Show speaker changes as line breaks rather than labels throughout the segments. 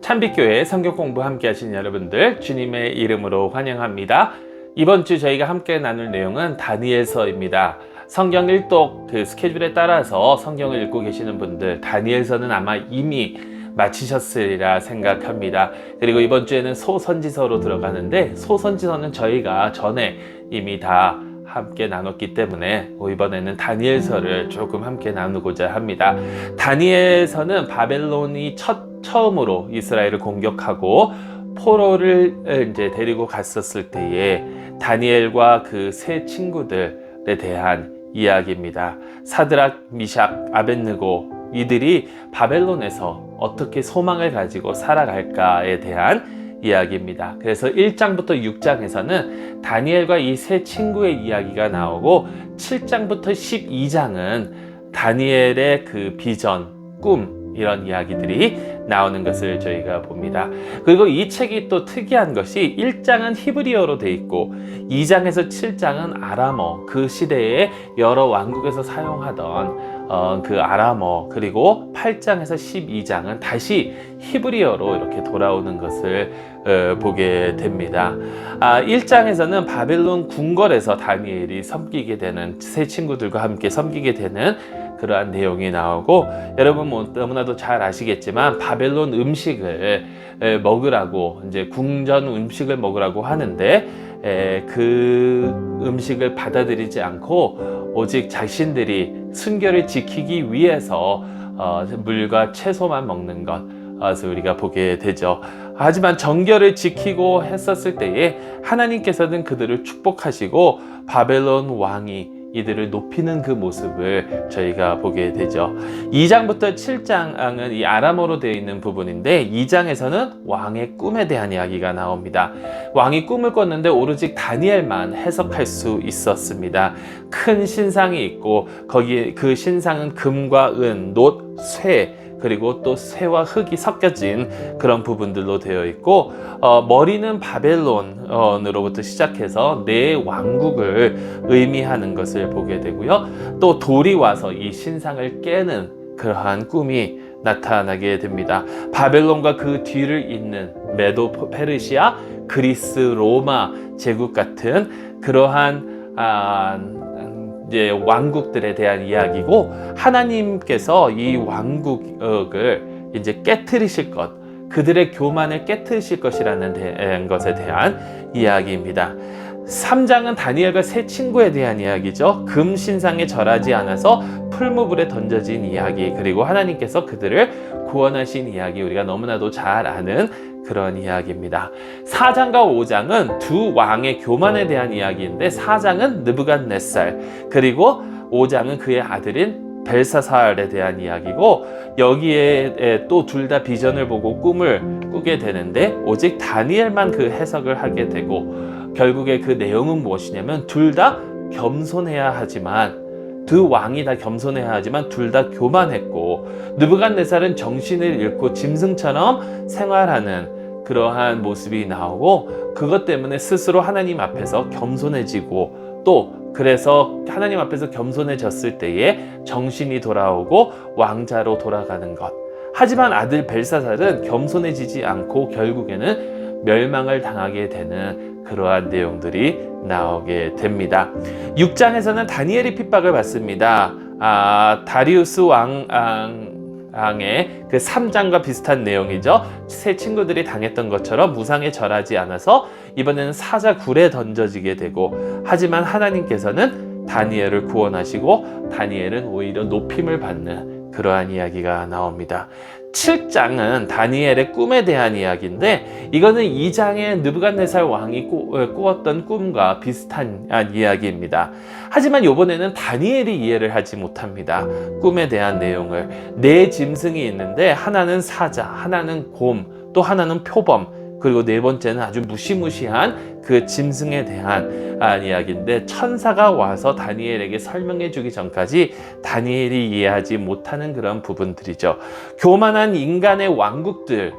참빛교회 성경 공부 함께 하신 여러분들 주님의 이름으로 환영합니다. 이번 주 저희가 함께 나눌 내용은 다니엘서입니다. 성경 일독 스케줄에 따라서 성경을 읽고 계시는 분들 다니엘서는 아마 이미 마치셨으리라 생각합니다. 그리고 이번 주에는 소선지서로 들어가는데 소선지서는 저희가 전에 이미 다 함께 나눴기 때문에 이번에는 다니엘서를 조금 함께 나누고자 합니다. 다니엘서는 바벨론이 처음으로 이스라엘을 공격하고 포로를 이제 데리고 갔었을 때에 다니엘과 그 세 친구들에 대한 이야기입니다. 사드락, 미샥, 아벳느고 이들이 바벨론에서 어떻게 소망을 가지고 살아갈까에 대한 이야기입니다. 그래서 1장부터 6장에서는 다니엘과 이 세 친구의 이야기가 나오고 7장부터 12장은 다니엘의 그 비전, 꿈 이런 이야기들이 나오는 것을 저희가 봅니다. 그리고 이 책이 또 특이한 것이 1장은 히브리어로 돼 있고 2장에서 7장은 아람어, 그 시대에 여러 왕국에서 사용하던 그 아람어, 그리고 8장에서 12장은 다시 히브리어로 이렇게 돌아오는 것을 보게 됩니다. 1장에서는 바벨론 궁궐에서 다니엘이 섬기게 되는, 세 친구들과 함께 섬기게 되는 그러한 내용이 나오고, 여러분 너무나도 잘 아시겠지만 바벨론 음식을 먹으라고, 이제 궁전 음식을 먹으라고 하는데 그 음식을 받아들이지 않고 오직 자신들이 순결을 지키기 위해서 물과 채소만 먹는 것을 우리가 보게 되죠. 하지만 정결을 지키고 했었을 때에 하나님께서는 그들을 축복하시고 바벨론 왕이 이들을 높이는 그 모습을 저희가 보게 되죠. 2장부터 7장은 이 아람어로 되어 있는 부분인데 2장에서는 왕의 꿈에 대한 이야기가 나옵니다. 왕이 꿈을 꿨는데 오로지 다니엘만 해석할 수 있었습니다. 큰 신상이 있고 거기에 그 신상은 금과 은, 놋, 쇠, 그리고 또 쇠와 흙이 섞여진 그런 부분들로 되어 있고, 머리는 바벨론으로부터 시작해서 네 왕국을 의미하는 것을 보게 되고요. 또 돌이 와서 이 신상을 깨는 그러한 꿈이 나타나게 됩니다. 바벨론과 그 뒤를 잇는 메도 페르시아, 그리스, 로마 제국 같은 그러한 이제 왕국들에 대한 이야기고, 하나님께서 이 왕국을 이제 깨트리실 것, 그들의 교만을 깨트리실 것이라는 것에 대한 이야기입니다. 3장은 다니엘과 세 친구에 대한 이야기죠. 금 신상에 절하지 않아서 풀무불에 던져진 이야기, 그리고 하나님께서 그들을 구원하신 이야기, 우리가 너무나도 잘 아는 그런 이야기입니다. 4장과 5장은 두 왕의 교만에 대한 이야기인데 4장은 느부갓네살, 그리고 5장은 그의 아들인 벨사살에 대한 이야기고, 여기에 또 둘 다 비전을 보고 꿈을 꾸게 되는데 오직 다니엘만 그 해석을 하게 되고, 결국에 그 내용은 무엇이냐면 둘 다 겸손해야 하지만, 두 왕이 다 겸손해야 하지만 둘 다 교만했고, 느부갓네살은 정신을 잃고 짐승처럼 생활하는 그러한 모습이 나오고, 그것 때문에 스스로 하나님 앞에서 겸손해지고, 또 그래서 하나님 앞에서 겸손해졌을 때에 정신이 돌아오고 왕자로 돌아가는 것. 하지만 아들 벨사살은 겸손해지지 않고 결국에는 멸망을 당하게 되는 그러한 내용들이 나오게 됩니다. 6장에서는 다니엘이 핍박을 받습니다. 다리우스 왕의 그 3장과 비슷한 내용이죠. 세 친구들이 당했던 것처럼 무상에 절하지 않아서 이번에는 사자 굴에 던져지게 되고, 하지만 하나님께서는 다니엘을 구원하시고 다니엘은 오히려 높임을 받는 그러한 이야기가 나옵니다. 7장은 다니엘의 꿈에 대한 이야기인데, 이거는 2장의 느부갓네살 왕이 꾸었던 꿈과 비슷한 이야기입니다. 하지만 이번에는 다니엘이 이해를 하지 못합니다. 꿈에 대한 내용을. 네 짐승이 있는데 하나는 사자, 하나는 곰, 또 하나는 표범, 그리고 네 번째는 아주 무시무시한 그 짐승에 대한 이야기인데, 천사가 와서 다니엘에게 설명해 주기 전까지 다니엘이 이해하지 못하는 그런 부분들이죠. 교만한 인간의 왕국들을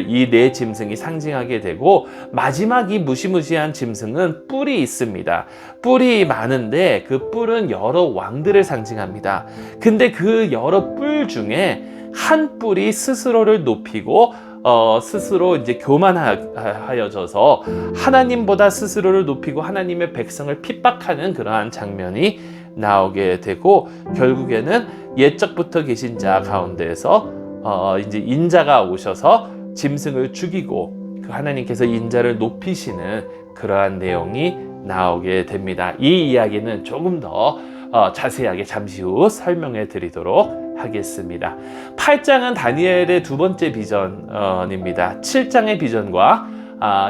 이 네 짐승이 상징하게 되고, 마지막 이 무시무시한 짐승은 뿔이 있습니다. 뿔이 많은데 그 뿔은 여러 왕들을 상징합니다. 근데 그 여러 뿔 중에 한 뿔이 스스로를 높이고 스스로 이제 교만하여져서 하나님보다 스스로를 높이고 하나님의 백성을 핍박하는 그러한 장면이 나오게 되고, 결국에는 옛적부터 계신 자 가운데에서 이제 인자가 오셔서 짐승을 죽이고 그 하나님께서 인자를 높이시는 그러한 내용이 나오게 됩니다. 이 이야기는 조금 더 자세하게 잠시 후 설명해 드리도록 하겠습니다. 8장은 다니엘의 두 번째 비전입니다. 7장의 비전과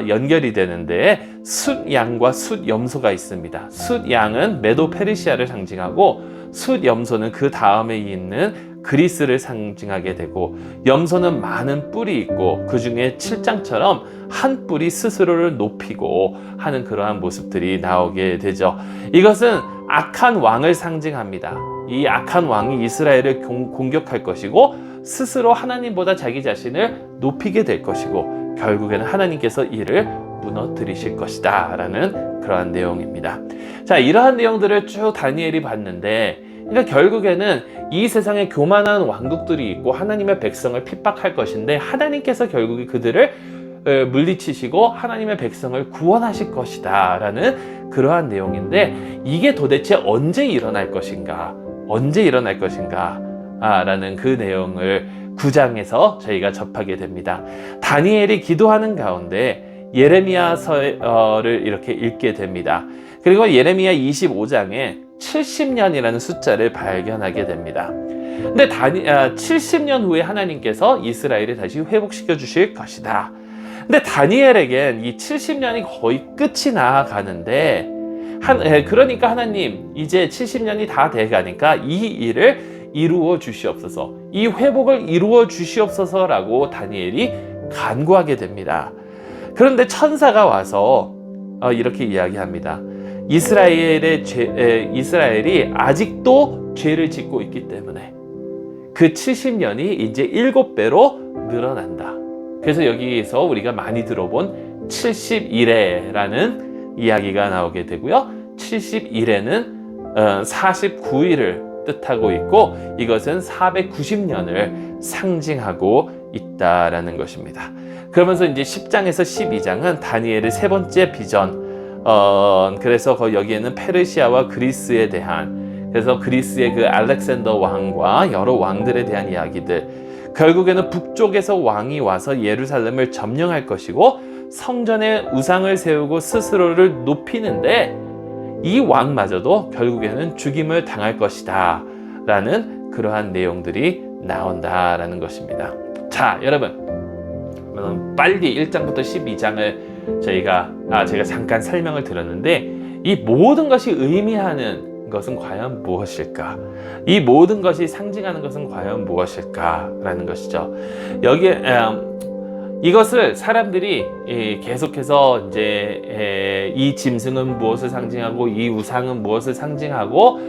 연결이 되는데, 숫양과 숫염소가 있습니다. 숫양은 메도 페르시아를 상징하고, 숫염소는 그 다음에 있는 그리스를 상징하게 되고, 염소는 많은 뿔이 있고 그 중에 7장처럼 한 뿔이 스스로를 높이고 하는 그러한 모습들이 나오게 되죠. 이것은 악한 왕을 상징합니다. 이 악한 왕이 이스라엘을 공격할 것이고 스스로 하나님보다 자기 자신을 높이게 될 것이고, 결국에는 하나님께서 이를 무너뜨리실 것이다 라는 그러한 내용입니다. 자, 이러한 내용들을 쭉 다니엘이 봤는데, 그러니까 결국에는 이 세상에 교만한 왕국들이 있고 하나님의 백성을 핍박할 것인데, 하나님께서 결국에 그들을 물리치시고 하나님의 백성을 구원하실 것이다 라는 그러한 내용인데, 이게 도대체 언제 일어날 것인가, 언제 일어날 것인가 라는 그 내용을 9장에서 저희가 접하게 됩니다. 다니엘이 기도하는 가운데 예레미야서를 이렇게 읽게 됩니다. 그리고 예레미야 25장에 70년이라는 숫자를 발견하게 됩니다. 근데 70년 후에 하나님께서 이스라엘을 다시 회복시켜 주실 것이다. 근데 다니엘에겐 이 70년이 거의 끝이 나가는데, 그러니까 하나님, 이제 70년이 다 돼가니까 이 일을 이루어 주시옵소서, 이 회복을 이루어 주시옵소서라고 다니엘이 간구하게 됩니다. 그런데 천사가 와서 이렇게 이야기합니다. 이스라엘이 아직도 죄를 짓고 있기 때문에 그 70년이 이제 7배로 늘어난다. 그래서 여기에서 우리가 많이 들어본 70일에라는 이야기가 나오게 되고요. 71에는 49일을 뜻하고 있고, 이것은 490년을 상징하고 있다라는 것입니다. 그러면서 이제 10장에서 12장은 다니엘의 세 번째 비전, 그래서 여기에는 페르시아와 그리스에 대한, 그래서 그리스의 그 알렉산더 왕과 여러 왕들에 대한 이야기들, 결국에는 북쪽에서 왕이 와서 예루살렘을 점령할 것이고 성전에 우상을 세우고 스스로를 높이는데, 이 왕마저도 결국에는 죽임을 당할 것이다 라는 그러한 내용들이 나온다라는 것입니다. 자, 여러분, 빨리 1장부터 12장을 제가 잠깐 설명을 드렸는데, 이 모든 것이 의미하는 것은 과연 무엇일까? 이 모든 것이 상징하는 것은 과연 무엇일까라는 것이죠. 여기에 이것을 사람들이 계속해서 이제 이 짐승은 무엇을 상징하고 이 우상은 무엇을 상징하고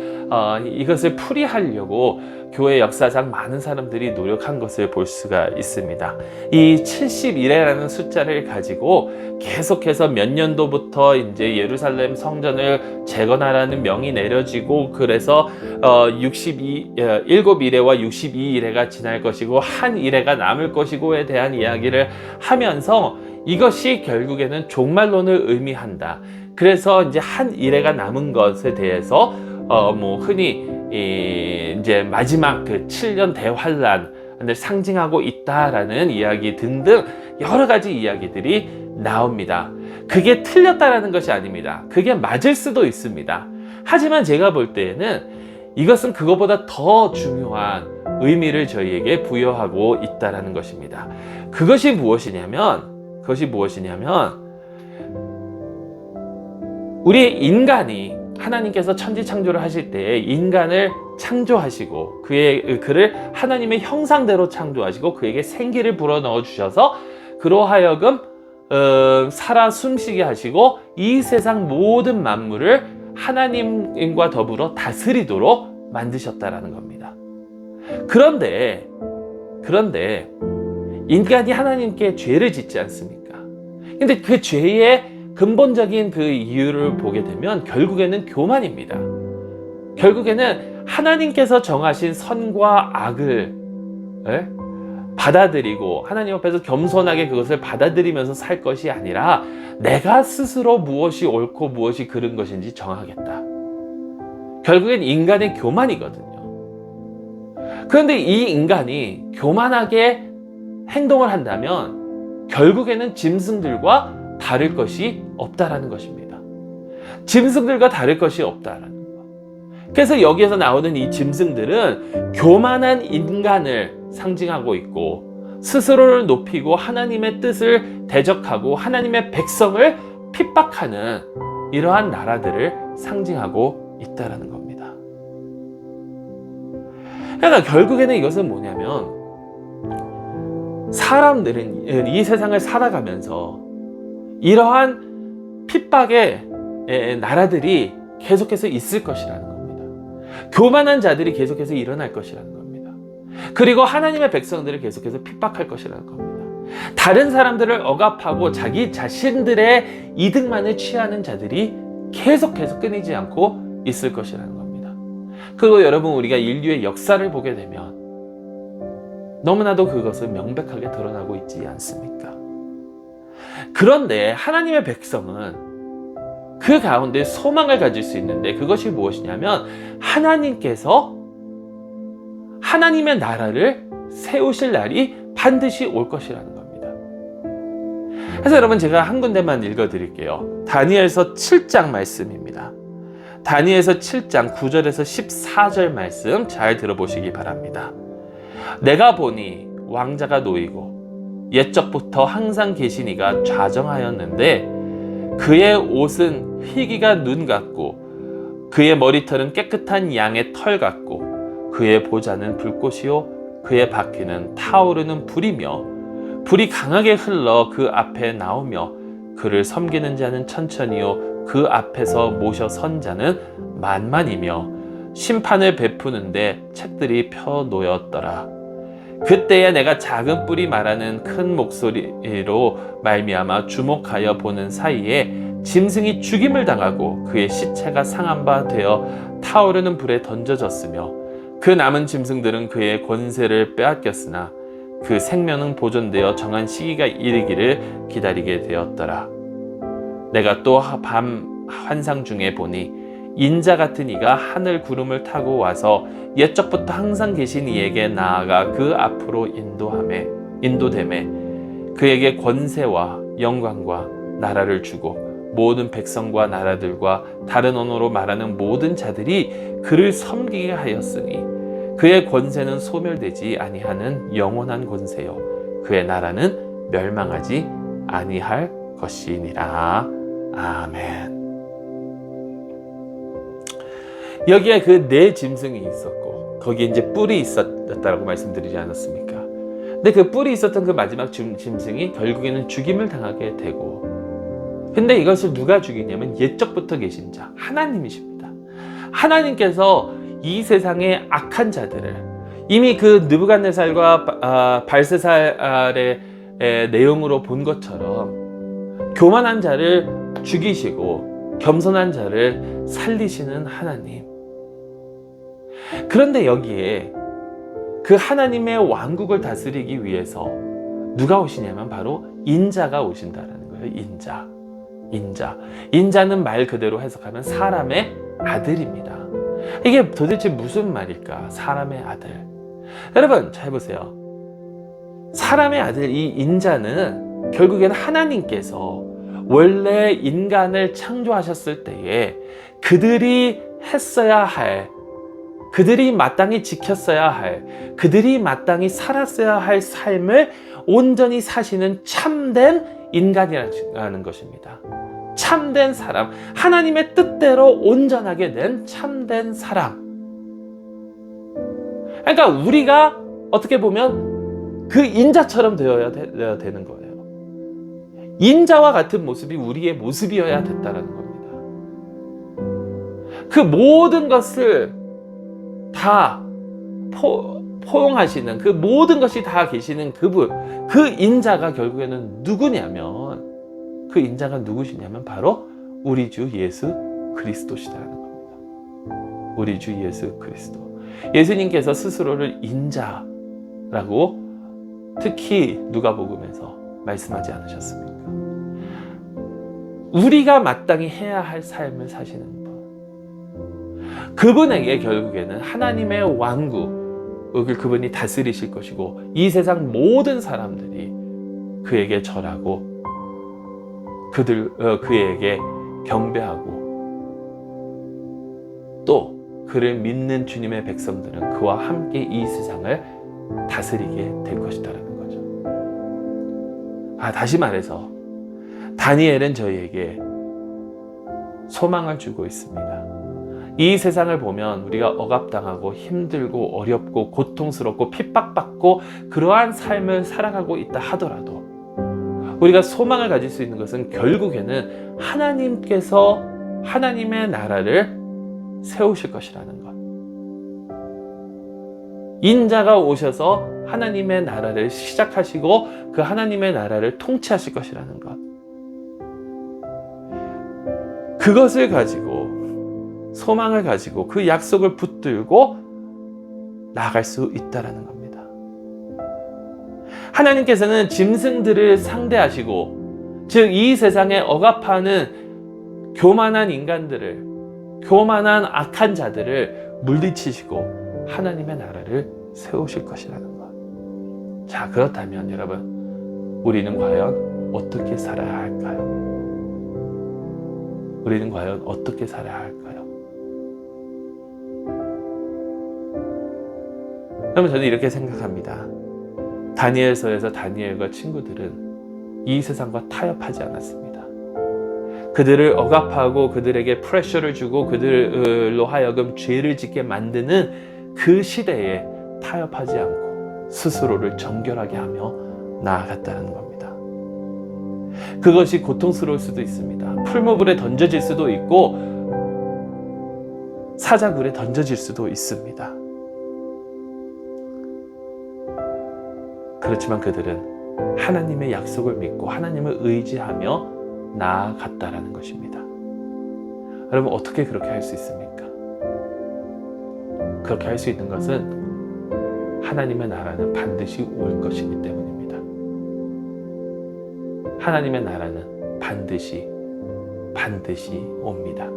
이것을 풀이하려고 교회 역사상 많은 사람들이 노력한 것을 볼 수가 있습니다. 이 71회라는 숫자를 가지고 계속해서 몇 년도부터 이제 예루살렘 성전을 재건하라는 명이 내려지고, 그래서 7일회와 62일회가 지날 것이고 한 일회가 남을 것이고에 대한 이야기를 하면서, 이것이 결국에는 종말론을 의미한다. 그래서 이제 한 일회가 남은 것에 대해서 흔히 이제 마지막 그 7년 대환란을 상징하고 있다라는 이야기 등등 여러 가지 이야기들이 나옵니다. 그게 틀렸다라는 것이 아닙니다. 그게 맞을 수도 있습니다. 하지만 제가 볼 때에는 이것은 그것보다 더 중요한 의미를 저희에게 부여하고 있다라는 것입니다. 그것이 무엇이냐면 우리 인간이, 하나님께서 천지창조를 하실 때 인간을 창조하시고 그를 하나님의 형상대로 창조하시고 그에게 생기를 불어넣어 주셔서 그로 하여금 살아 숨쉬게 하시고 이 세상 모든 만물을 하나님과 더불어 다스리도록 만드셨다라는 겁니다. 그런데 인간이 하나님께 죄를 짓지 않습니까? 근데 그 죄의 근본적인 그 이유를 보게 되면 결국에는 교만입니다. 결국에는 하나님께서 정하신 선과 악을 받아들이고 하나님 앞에서 겸손하게 그것을 받아들이면서 살 것이 아니라 내가 스스로 무엇이 옳고 무엇이 그른 것인지 정하겠다. 결국엔 인간의 교만이거든요. 그런데 이 인간이 교만하게 행동을 한다면 결국에는 짐승들과 다를 것이 없다라는 것입니다. 짐승들과 다를 것이 없다라는 것. 그래서 여기에서 나오는 이 짐승들은 교만한 인간을 상징하고 있고 스스로를 높이고 하나님의 뜻을 대적하고 하나님의 백성을 핍박하는 이러한 나라들을 상징하고 있다라는 겁니다. 그러니까 결국에는 이것은 뭐냐면 사람들은 이 세상을 살아가면서 이러한 핍박의 나라들이 계속해서 있을 것이라는 겁니다. 교만한 자들이 계속해서 일어날 것이라는 겁니다. 그리고 하나님의 백성들을 계속해서 핍박할 것이라는 겁니다. 다른 사람들을 억압하고 자기 자신들의 이득만을 취하는 자들이 계속해서 끊이지 않고 있을 것이라는 겁니다. 그리고 여러분, 우리가 인류의 역사를 보게 되면 너무나도 그것은 명백하게 드러나고 있지 않습니까? 그런데 하나님의 백성은 그 가운데 소망을 가질 수 있는데 그것이 무엇이냐면 하나님께서 하나님의 나라를 세우실 날이 반드시 올 것이라는 겁니다. 그래서 여러분, 제가 한 군데만 읽어드릴게요. 다니엘서 7장 말씀입니다. 다니엘서 7장 9절에서 14절 말씀 잘 들어보시기 바랍니다. 내가 보니 왕자가 놓이고 옛적부터 항상 계시니가 좌정하였는데 그의 옷은 희기가 눈 같고 그의 머리털은 깨끗한 양의 털 같고 그의 보좌는 불꽃이요 그의 바퀴는 타오르는 불이며 불이 강하게 흘러 그 앞에 나오며 그를 섬기는 자는 천천히요 그 앞에서 모셔 선 자는 만만이며 심판을 베푸는데 책들이 펴놓였더라. 그때에 내가 작은 뿔이 말하는 큰 목소리로 말미암아 주목하여 보는 사이에 짐승이 죽임을 당하고 그의 시체가 상한 바 되어 타오르는 불에 던져졌으며 그 남은 짐승들은 그의 권세를 빼앗겼으나 그 생명은 보존되어 정한 시기가 이르기를 기다리게 되었더라. 내가 또 밤 환상 중에 보니 인자 같은 이가 하늘 구름을 타고 와서 옛적부터 항상 계신 이에게 나아가 그 앞으로 인도되매 그에게 권세와 영광과 나라를 주고 모든 백성과 나라들과 다른 언어로 말하는 모든 자들이 그를 섬기게 하였으니 그의 권세는 소멸되지 아니하는 영원한 권세요 그의 나라는 멸망하지 아니할 것이니라. 아멘. 여기에 그 네 짐승이 있었고 거기에 이제 뿔이 있었다라고 말씀드리지 않았습니까? 근데 그 뿔이 있었던 그 마지막 짐승이 결국에는 죽임을 당하게 되고, 근데 이것을 누가 죽이냐면 옛적부터 계신 자 하나님이십니다. 하나님께서 이 세상의 악한 자들을 이미 그 느부갓네살과 발세살의 내용으로 본 것처럼 교만한 자를 죽이시고 겸손한 자를 살리시는 하나님. 그런데 여기에 그 하나님의 왕국을 다스리기 위해서 누가 오시냐면 바로 인자가 오신다라는 거예요. 인자는 말 그대로 해석하면 사람의 아들입니다. 이게 도대체 무슨 말일까? 사람의 아들. 여러분 잘 보세요. 사람의 아들, 이 인자는 결국에는 하나님께서 원래 인간을 창조하셨을 때에 그들이 했어야 할, 그들이 마땅히 지켰어야 할, 그들이 마땅히 살았어야 할 삶을 온전히 사시는 참된 인간이라는 것입니다. 참된 사람, 하나님의 뜻대로 온전하게 된 참된 사람. 그러니까 우리가 어떻게 보면 그 인자처럼 되어야 되는 거예요. 인자와 같은 모습이 우리의 모습이어야 됐다는 겁니다. 그 모든 것을 다 포용하시는, 그 모든 것이 다 계시는 그분, 그 인자가 결국에는 누구냐면, 그 인자가 누구시냐면 바로 우리 주 예수 그리스도시다라는 겁니다. 우리 주 예수 그리스도. 예수님께서 스스로를 인자라고 특히 누가복음에서 말씀하지 않으셨습니까? 우리가 마땅히 해야 할 삶을 사시는 분, 그분에게 결국에는 하나님의 왕국을 그분이 다스리실 것이고, 이 세상 모든 사람들이 그에게 절하고 그에게 경배하고, 또 그를 믿는 주님의 백성들은 그와 함께 이 세상을 다스리게 될 것이다라는 거죠. 다시 말해서 다니엘은 저희에게 소망을 주고 있습니다. 이 세상을 보면 우리가 억압당하고 힘들고 어렵고 고통스럽고 핍박받고 그러한 삶을 살아가고 있다 하더라도, 우리가 소망을 가질 수 있는 것은 결국에는 하나님께서 하나님의 나라를 세우실 것이라는 것. 인자가 오셔서 하나님의 나라를 시작하시고 그 하나님의 나라를 통치하실 것이라는 것. 그것을 가지고, 소망을 가지고 그 약속을 붙들고 나아갈 수 있다라는 겁니다. 하나님께서는 짐승들을 상대하시고, 즉 이 세상에 억압하는 교만한 인간들을, 교만한 악한 자들을 물리치시고 하나님의 나라를 세우실 것이라는 것. 자, 그렇다면 여러분, 우리는 과연 어떻게 살아야 할까요? 우리는 과연 어떻게 살아야 할까요? 그러면 저는 이렇게 생각합니다. 다니엘서에서 다니엘과 친구들은 이 세상과 타협하지 않았습니다. 그들을 억압하고 그들에게 프레셔를 주고 그들로 하여금 죄를 짓게 만드는 그 시대에 타협하지 않고 스스로를 정결하게 하며 나아갔다는 겁니다. 그것이 고통스러울 수도 있습니다. 풀무불에 던져질 수도 있고 사자굴에 던져질 수도 있습니다. 그렇지만 그들은 하나님의 약속을 믿고 하나님을 의지하며 나아갔다라는 것입니다. 여러분, 어떻게 그렇게 할 수 있습니까? 그렇게 할 수 있는 것은 하나님의 나라는 반드시 올 것이기 때문입니다. 하나님의 나라는 반드시 옵니다.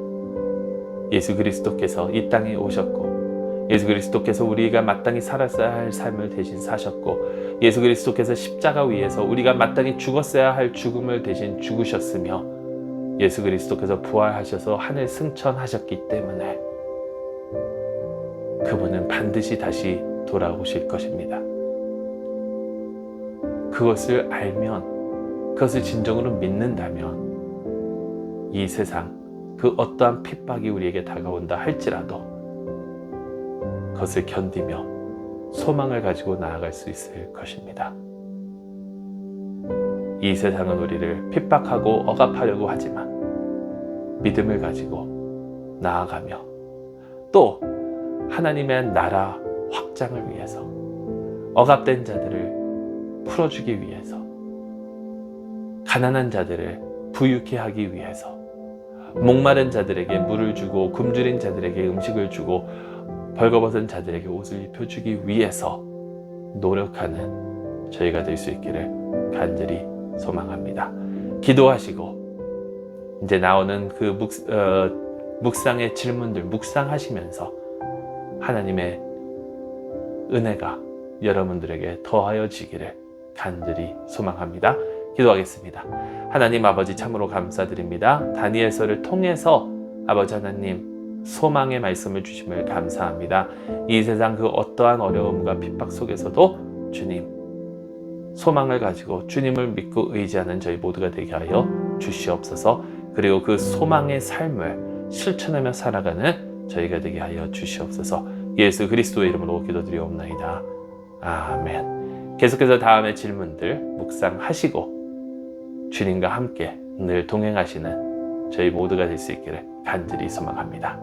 예수 그리스도께서 이 땅에 오셨고, 예수 그리스도께서 우리가 마땅히 살았어야 할 삶을 대신 사셨고, 예수 그리스도께서 십자가 위에서 우리가 마땅히 죽었어야 할 죽음을 대신 죽으셨으며, 예수 그리스도께서 부활하셔서 하늘 승천하셨기 때문에 그분은 반드시 다시 돌아오실 것입니다. 그것을 알면, 그것을 진정으로 믿는다면 이 세상 그 어떠한 핍박이 우리에게 다가온다 할지라도 그것을 견디며 소망을 가지고 나아갈 수 있을 것입니다. 이 세상은 우리를 핍박하고 억압하려고 하지만 믿음을 가지고 나아가며, 또 하나님의 나라 확장을 위해서, 억압된 자들을 풀어주기 위해서, 가난한 자들을 부유케 하기 위해서, 목마른 자들에게 물을 주고 굶주린 자들에게 음식을 주고 벌거벗은 자들에게 옷을 입혀주기 위해서 노력하는 저희가 될 수 있기를 간절히 소망합니다. 기도하시고 이제 나오는 그 묵상의 질문들 묵상하시면서 하나님의 은혜가 여러분들에게 더하여지기를 간절히 소망합니다. 기도하겠습니다. 하나님 아버지, 참으로 감사드립니다. 다니엘서를 통해서 아버지 하나님 소망의 말씀을 주심을 감사합니다. 이 세상 그 어떠한 어려움과 핍박 속에서도 주님, 소망을 가지고 주님을 믿고 의지하는 저희 모두가 되게 하여 주시옵소서. 그리고 그 소망의 삶을 실천하며 살아가는 저희가 되게 하여 주시옵소서. 예수 그리스도의 이름으로 기도드리옵나이다. 아멘. 계속해서 다음의 질문들 묵상하시고 주님과 함께 늘 동행하시는 저희 모두가 될 수 있기를 간절히 소망합니다.